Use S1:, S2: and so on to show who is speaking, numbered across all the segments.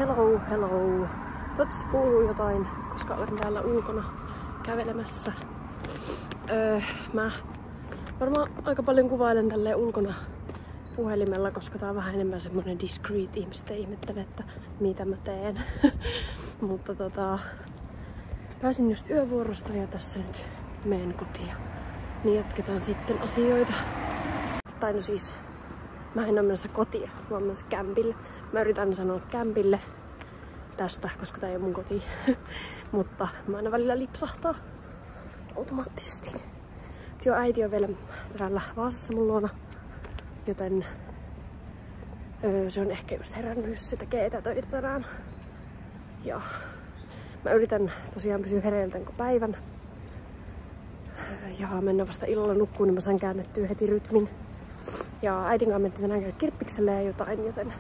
S1: Hello, hello. Toivottavasti kuuluu jotain, koska olen täällä ulkona kävelemässä. Mä varmaan aika paljon kuvailen tälleen ulkona puhelimella, koska tää on vähän enemmän semmonen discreet. Ihmiset ei ihmettele, että mitä mä teen. Mutta pääsin just yövuorosta ja tässä nyt meen kotiin. Niin jatketaan sitten asioita. Tai no siis, mä en ole menossa kotiin, mä oon menossa kämpille. Mä yritän sanoa kämpille tästä, koska tää ei ole mun koti. Mutta mä aina välillä lipsahtaa automaattisesti. Joo, äiti on vielä täällä Vaasassa mun luona, joten se on ehkä just herännyt, jos se tekee etätöitä tänään. Ja mä yritän tosiaan pysyä hereillä koko päivän. Ja mennä vasta illalla nukkuun, niin mä saan käännettyä heti rytmin. Ja äitin kanssa mentiin tänään käydä kirppikselle ja jotain, joten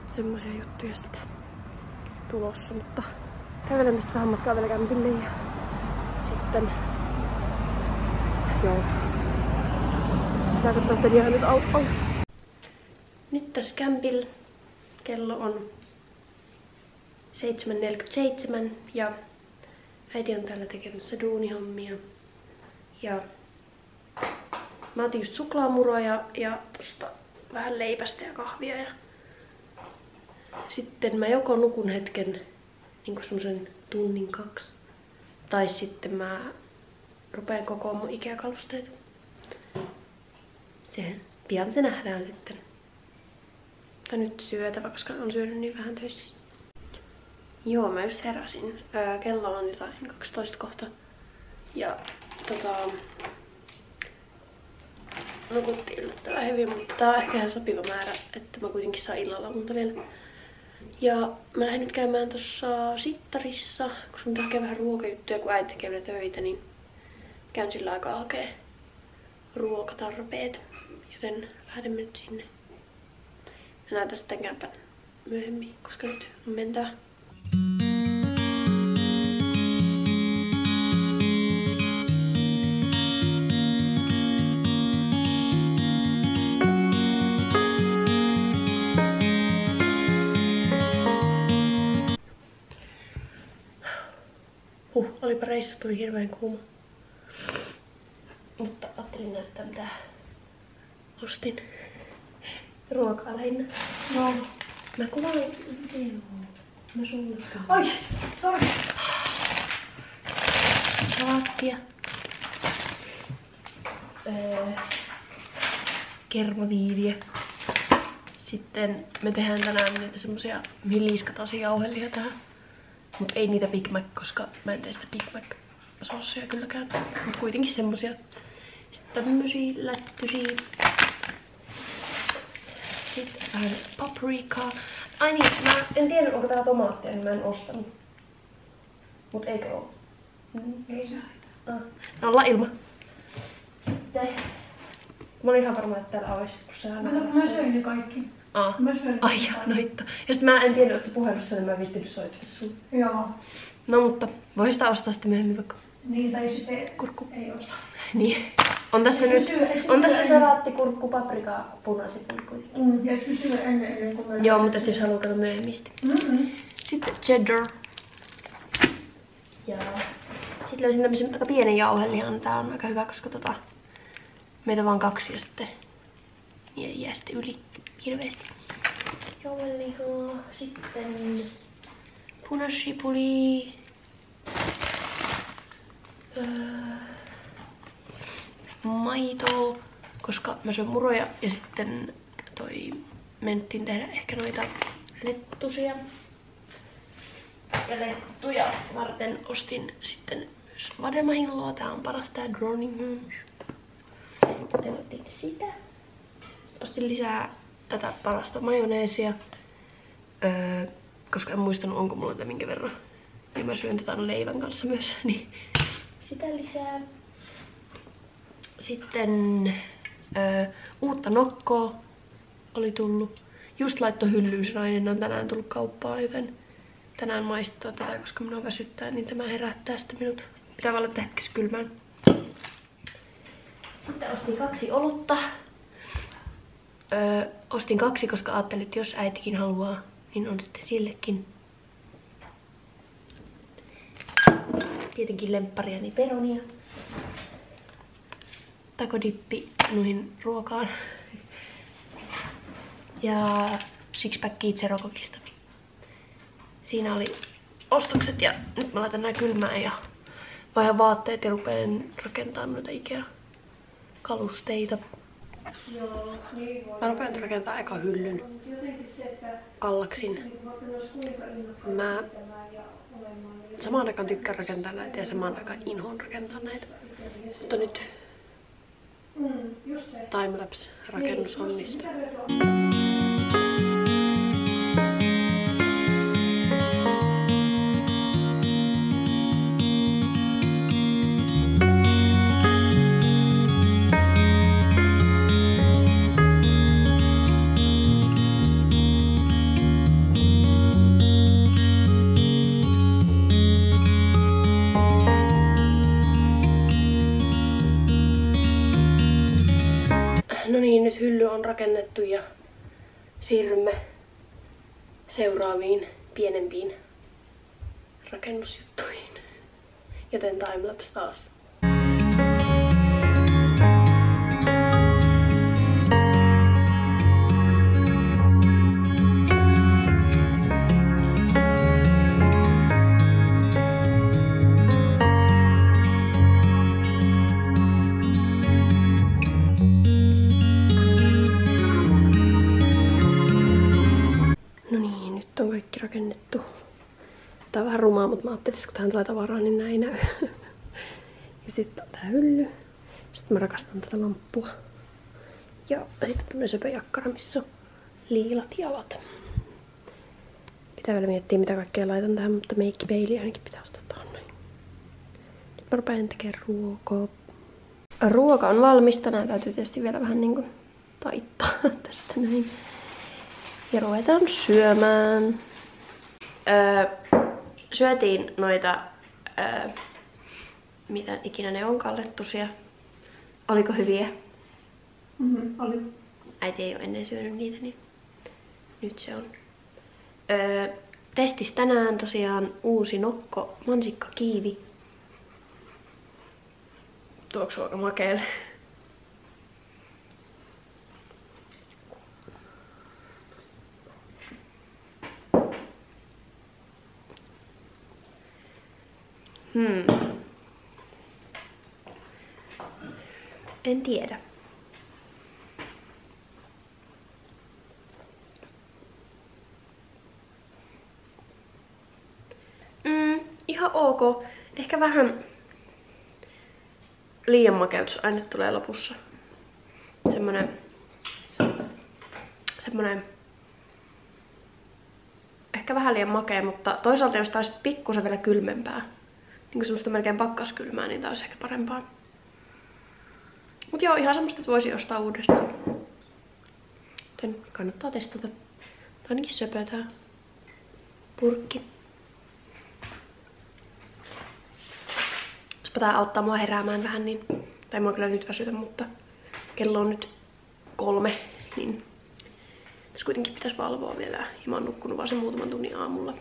S1: semmosia juttuja sitten tulossa. Mutta kävelen tästä vähän matkaa vielä kämpille ja sitten joo. Pitää katsoa, että jää nyt autolle. Nyt tässä kämpillä kello on 7:47 ja äiti on täällä tekemässä duunihommia. Ja mä otin just suklaamuroja ja tosta vähän leipästä ja kahvia. Ja sitten mä joko nukun hetken, niinku semmosen tunnin 2. Tai sitten mä rupean kokoamaan mun IKEA-kalusteita. Pian se nähdään sitten. Tai nyt syötävä, koska on syönyt niin vähän töissä. Joo, mä just heräsin. Kello on jotain 12 kohta. Ja nukuttiin yllättävän hyvin, mutta tää on ehkä ihan sopiva määrä, että mä kuitenkin saan illalla unta vielä. Ja mä lähdin nyt käymään tossa sittarissa, koska mun tekee vähän ruokajuttuja, kun äiti tekee vielä töitä, niin käyn sillä aikaa hakee ruokatarpeet. Joten lähdemme nyt sinne. Mä näytän sitten kämpän myöhemmin, koska nyt on mentävä. Olipa reissu, tuli hirveän kuuma. Mutta ajattelin näyttää mitä ostin. Ruokaa lähinnä. No. Mä kuvaan videoon. Mä suunnastan. Ai! Sori! Salaattia. Kermaviiviä. Sitten me tehdään tänään niitä semmosia liiskatasia jauhelia tähän. Mut ei niitä Big Mac, koska mä en tee sitä Big Mac-sossia kylläkään. Mut kuitenkin semmosia. Sitten tämmösiä lättysiä. Sitten vähän paprikaa. Ai niin, mä en tiedä onko täällä tomaattia, niin mä en ostanut. Mut eikö oo? Ei saa. No ollaan ilman. Sitten mä olin ihan varma, että täällä olisi.
S2: Mä söin ne kaikki.
S1: Ai no hitto. Ja sit mä en tiedä, että sä puhelussa, niin mä en viittinyt soittaa sulle.
S2: Joo.
S1: No mutta voi sitä ostaa sitten myöhemmin vaikka.
S2: Niin, tai sitten
S1: kurkku.
S2: Ei osta.
S1: Niin. On tässä nyt, on tässä salaatti, kurkku, paprika, punasipuli kuitenkin.
S2: Ja eikö syö ennen kuin mä...
S1: Joo, mutta et jos haluaa katsoa myöhemmin. Sitten cheddar. Ja sitten löysin tämmösen aika pienen jauhelihan. Tää on aika hyvä, koska meitä on vaan 2 ja sitten jää sitten yli hirveesti. Jauhelihaa, sitten punasipuli. Maitoa, koska mä syön muroja ja sitten mentiin tehdä ehkä noita lettusia. Ja lettuja varten ostin sitten myös vademahilloa. Tää on paras tää Drowning. Joten otin sitä. Ostin lisää tätä parasta majoneesia. Koska en muistanut onko mulla tätä minkä verran. Ja mä syön tätä leivän kanssa myös, niin sitä lisää. Sitten uutta nokkoa oli tullut. Just laittoi hyllyyn se nainen, on tänään tullut kauppaan, joten tänään maistaa tätä, koska minua väsyttää, niin tämä herättää sitten minut. Pitää vaan laittaa hetkessä kylmään. Sitten ostin 2 olutta. Ostin 2, koska ajattelin, että jos äitikin haluaa, niin on sitten sillekin tietenkin lemppariani peronia. Takodippi noihin ruokaan. Ja sixpackia Zerokokista. Siinä oli ostokset ja nyt mä laitan nää kylmään ja vaihdan vaatteet ja rupeen rakentamaan noita Ikea-kalusteita. Mä rupean rakentamaan eka hyllyn Kallaksin. Mä samaan aikaan tykkään rakentaa näitä ja samaan aikaan inhoon rakentaa näitä. Mutta nyt timelapse rakennushommista. No niin, nyt hylly on rakennettu ja siirrymme seuraaviin pienempiin rakennusjuttuihin. Joten timelapse taas. On kaikki rakennettu. Tää on vähän rumaa, mutta mä ajattelin, että kun tähän tulee tavaraa, niin näin näy. Ja sitten on tää hylly. Sitten mä rakastan tätä lamppua. Ja sitten tämmönen söpöjakkara, missä on liilat jalat. Pitää vielä miettiä, mitä kaikkea laitan tähän, mutta meikkipeili ainakin pitää ostaa tuohon noin. Nyt mä rupean tekemään ruokaa. Ruoka on valmista. Nää täytyy tietysti vielä vähän niinku taittaa tästä näin. Ja ruvetaan syömään. Syötiin noita, mitä ikinä ne onkaan, lettusia. Oliko hyviä?
S2: Oli.
S1: Äiti ei ole ennen syönyt niitä, niin nyt se on. Testis tänään tosiaan uusi nokko mansikkakiivi. Tuoksuu aika makeelle. En tiedä. Ihan ok. Ehkä vähän liian makeutusaine tulee lopussa. Semmonen ehkä vähän liian makea, mutta toisaalta jos tää olisi pikkusen vielä kylmempää, niin kuin semmoista melkein pakkaskylmää, niin tää olisi ehkä parempaa. Mut joo, ihan semmoista, että voisi ostaa uudestaan. Joten kannattaa testata. Tai ainakin söpötää. Purkki. Jospa tää auttaa mua heräämään vähän, niin... Tai mua kyllä nyt väsytä, mutta kello on nyt 3, niin... Tässä kuitenkin pitäisi valvoa vielä. Ja mä oon nukkunut vaan sen muutaman tunnin aamulla.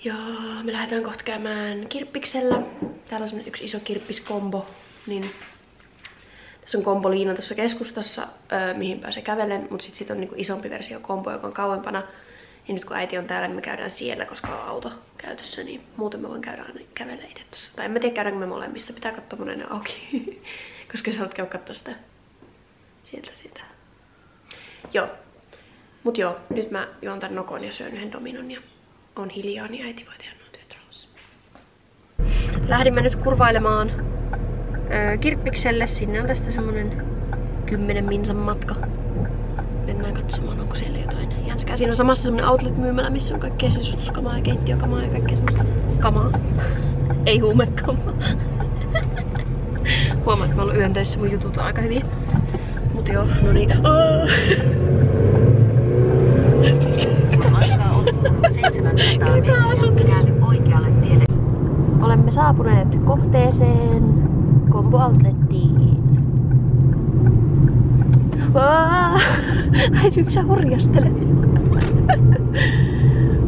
S1: Ja me lähdetään kohta käymään kirppiksellä. Täällä on yksi iso kirppiskombo. Niin tässä on komboliina tuossa keskustassa, mihin pääsee kävellen, mutta sitten on niinku isompi versio kombo, joka on kauempana. Ja nyt kun äiti on täällä, niin me käydään siellä, koska on auto käytössä, niin muuten me voin käydä kävellä itse tuossa. Tai en mä tiedä, käydäänkö me molemmissa, pitää katsoa monen auki, koska sä haluat käydä katsoa sitä sieltä. Joo. Mut joo, nyt mä juon tän nokon ja syön yhden dominon ja on hiljaa, niin äiti voi tehdä noita työtraussa. Lähdimme nyt kurvailemaan kirppikselle. Sinne on tästä semmonen 10 minsan matka. Mennään katsomaan, onko siellä jotain jänskää. Siinä on samassa semmonen outlet-myymälä, missä on kaikkea sisustuskamaa ja keittiökamaa ja kaikkea semmoista kamaa. Ei huumekamaa. Huomaa, että mä oon ollut yön töissä, mun jutut on aika hyviä. Mut joo, no niin.
S3: Matka on 700 metriä, käänny oikealle tielle.
S1: Olemme saapuneet kohteeseen, Combo Outlettiin. Äiti, miksi sä hurjastelet?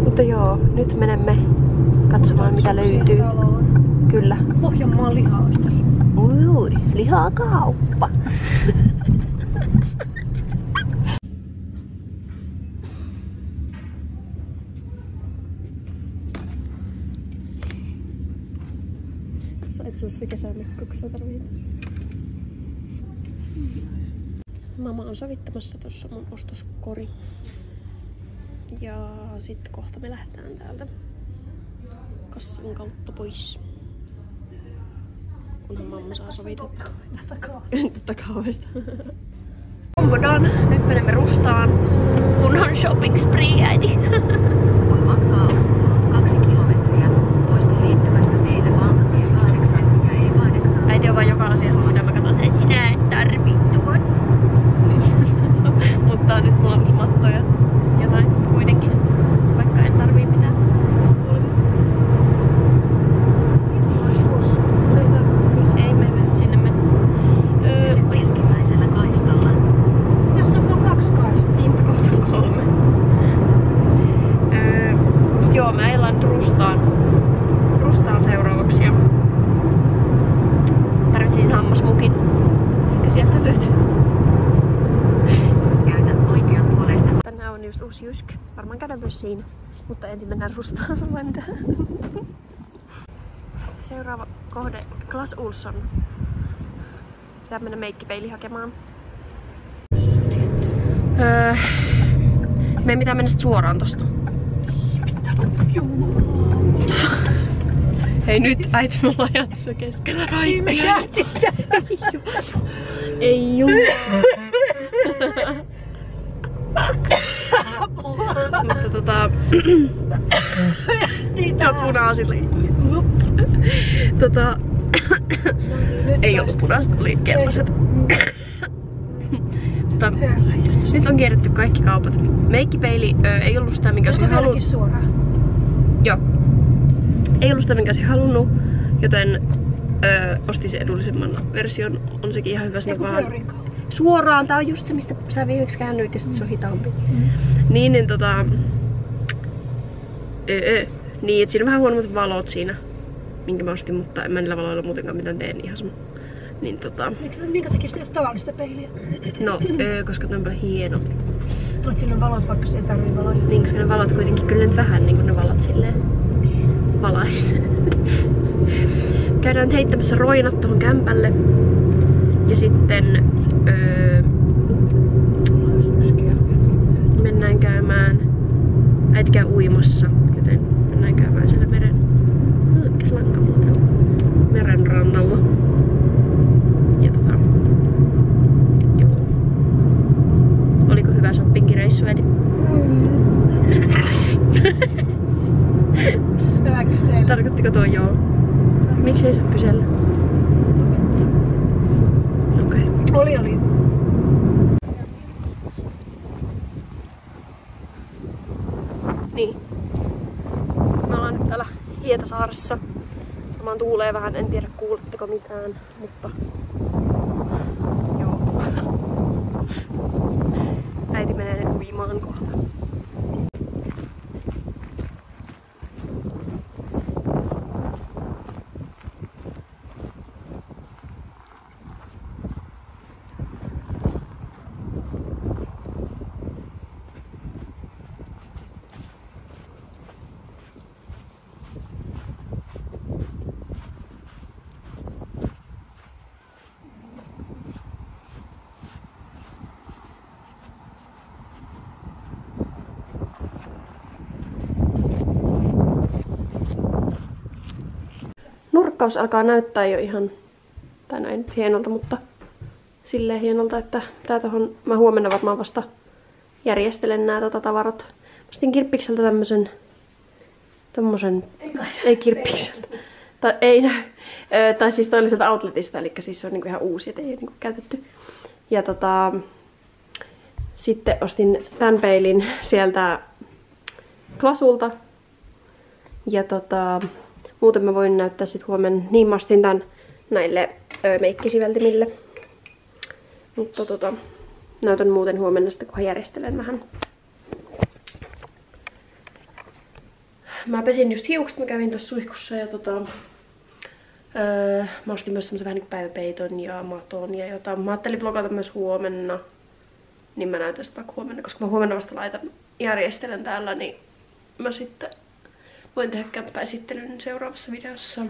S1: Mutta joo, nyt menemme katsomaan mitä löytyy. Kyllä.
S2: Pohjanmaan lihaostos.
S1: Ui, lihakauppa. Sait sulle se kesämekko, kun sä tarvit. Mama on sovittamassa tuossa mun ostoskori. Ja sitten kohta me lähdetään täältä kassan kautta pois. Kunhan mamma saa sovitettua. Takaovesta. Onko done? Nyt menemme Rustaan. Kun on shopping spree, äiti.
S3: Kun matkaa on 2 kilometriä, poistu liittymästä teille valtaties 8 ja E8.
S1: Äiti on vaan joka asiasta, mitä mä katson, että sinä et tarvii tuot. Mutta nyt mulla on uusi matto ja jotain kuitenkin, vaikka en tarvii mitään. Ei me sinne mennä.
S3: Keskimmäisellä kaistalla.
S2: Jos on vaan 2 kaistaa.
S1: Niin, kohta on 3. Joo, mä ajellaan nyt Rustaan seuraavaksi ja tarvitsisin hammasmukin. Ehkä sieltä löytyy.
S3: Käytä oikean puolesta.
S1: Tänään on just uusi Jysk. Varmaan käydään myös siinä. Mutta ensin mennään Rustaan. Seuraava kohde, Clas Ohlson. Pitää mennä meikkipeili hakemaan. Meidän pitää mennä suoraan tosta. Hei nyt äiti, me ollaan jatkossa keskellä raittia. Ei juu. Mutta Tää punaisille. Ei ollut punaiset, oli keltaiset. Mutta nyt on kierretty kaikki kaupat. Meikkipeili ei ollut sitä, minkä olisin halunnut.
S2: Suoraan.
S1: Joo. Ei ollut sitä, minkä olisin halunnut, joten ostin sen edullisemman version. On sekin ihan hyvä sinne vaan. Suoraan, tää on just se, mistä sä viimeksi käännyit ja sit se on hitaampi. Niin, et siinä on vähän huonommat valot siinä, minkä mä ostin, mutta en mä niillä valoilla muutenkaan mitään tee, niin ihan sama. Niin
S2: Minkä takia sitä ei ole tavallista peiliä?
S1: No, koska tää on paljon hieno.
S2: Oot siinä on valot, vaikka se ei tarvii valoja.
S1: Niin, koska ne valot kuitenkin, kyllä nyt vähän niin kuin ne valot silleen valais. Käydään heittämässä roinat tuohon kämpälle. Ja sitten mennään käymään, äiti käy uimassa, joten mennään käymään siellä mikäs lanka muuten, meren rannalla. Ja joo. Oliko hyvä shoppingireissu, äiti?
S2: Älä kysellä.
S1: Tarkoittiko tuo joo? Miksi ei saa kysellä? Okei.
S2: Oli.
S1: Niin. Me ollaan nyt täällä Hietasaaressa. Varmaan tuulee vähän, en tiedä kuuletteko mitään, mutta joo. Äiti menee uimaan kohta. Nurkkaus alkaa näyttää jo ihan, tai näin nyt hienolta, mutta silleen hienolta, että tää tohon, mä huomenna varmaan vasta järjestelen nää tavarat. Mä ostin Kirppikseltä tommosen, ei Kirppikseltä, tai ei näy, tai siis toi oli sieltä Outletista, eli siis se on niinku ihan uusi, et ei niinku käytetty. Ja sitten ostin tän peilin sieltä Klasulta, ja muuten mä voin näyttää sit huomenna. Niin mä ostin tän näille meikkisiveltimille. Mutta näytän muuten huomenna sitten, kunhan järjestelen vähän. mä pesin just hiukset, mä kävin tossa suihkussa ja mä ostin myös semmosen vähän niinku päiväpeiton ja maton ja jotain. Mä ajattelin vlogata myös huomenna. Niin mä näytän sitä vaikka huomenna, koska mä huomenna vasta järjestelen täällä, niin mä sitten voin tehdä kämppäesittelyn seuraavassa videossa.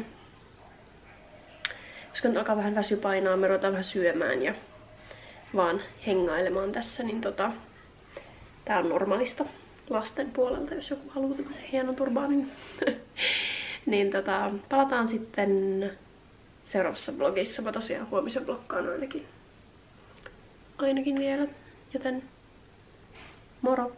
S1: Koska nyt alkaa vähän väsy painaa, me ruvetaan vähän syömään ja vaan hengailemaan tässä, niin tää on normaalista lasten puolelta, jos joku haluaa tämmönen hienon turbaanin. Niin palataan sitten seuraavassa vlogissa. Mä tosiaan huomisen vloggaan ainakin vielä. Joten moro!